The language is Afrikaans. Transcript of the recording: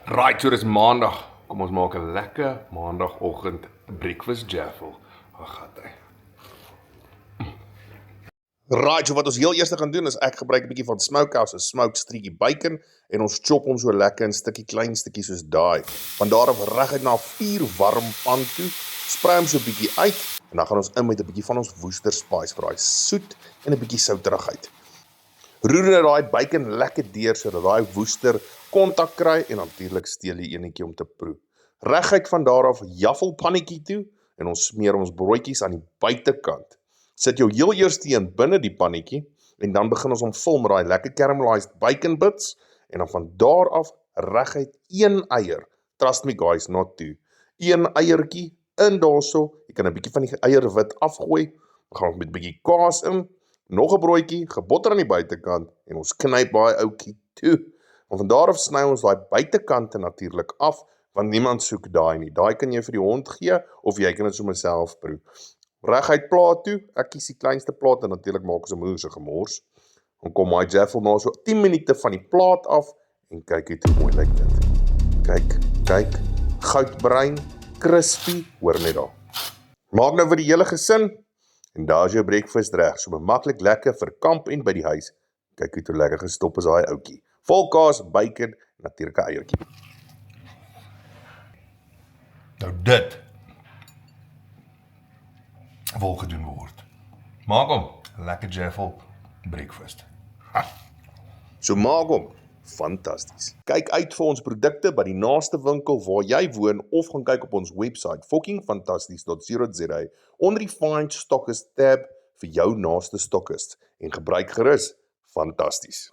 Right, so dis maandag. Kom ons maak 'n lekker maandagoggend breakfast jaffle. Ag, gat hy. Right, so wat ons heel eers gaan doen is ek gebruik 'n bietjie van smokehouse, 'n smoked streaky bacon en ons chop hom so lekker in klein stukkies soos daai. Van daar af reguit na 'n vuur warm pan toe, sprei hom so 'n bietjie uit en dan gaan ons in met 'n bietjie van ons Worcester spice vir daai soet en 'n bietjie souterigheid. Roer net daai bacon lekker deur sodat daai Worcester kontak kry en natuurlik steel die enetjie om te proe. Reguit van daar af jaffelpannetjie toe en ons smeer ons broodjies aan die buitekant. Sit jou heel eers een binne die pannetjie en dan begin ons om vul met daai lekker caramelized bacon bits en dan van daar af reguit een eier. Trust me guys, not two. Een eiertjie in daarso. Jy kan 'n bietjie van die eierwit afgooi. Dan gaan ons met 'n bietjie kaas in, nog 'n broodjie, gebotter aan die buitekant en ons knyp daai ouetjie toe. En van daar af sny ons daai buitekante natuurlik af want niemand soek daai nie. Daai kan jy vir die hond gee of jy kan dit sommer self proe. Reguit plaat toe, ek kies die kleinste plaat en natuurlik maak ons 'n moeëse gemors. Dan kom my jaffle na so 10 minute van die plaat af en kyk hoe mooi lyk dit. Kyk, goudbruin, crispy, hoor net daar. Maak nou vir die hele gesin en daar's jou breakfast reg, so maklik lekker vir kamp en by die huis. Kyk hoe lekker gestop is daai ouetjie. Vol kaas, bacon, natuurlik 'n eiertjie. Nou dit wil gedoen word. Maak hom 'n lekker jaffle breakfast. So maak hom fantasties. Kyk uit vir ons produkte by die naaste winkel waar jy woon of gaan kyk op ons webwerf fuckingfantasties.co.za onder die Find Stockist tab vir jou naaste stockist en gebruik gerus fantasties.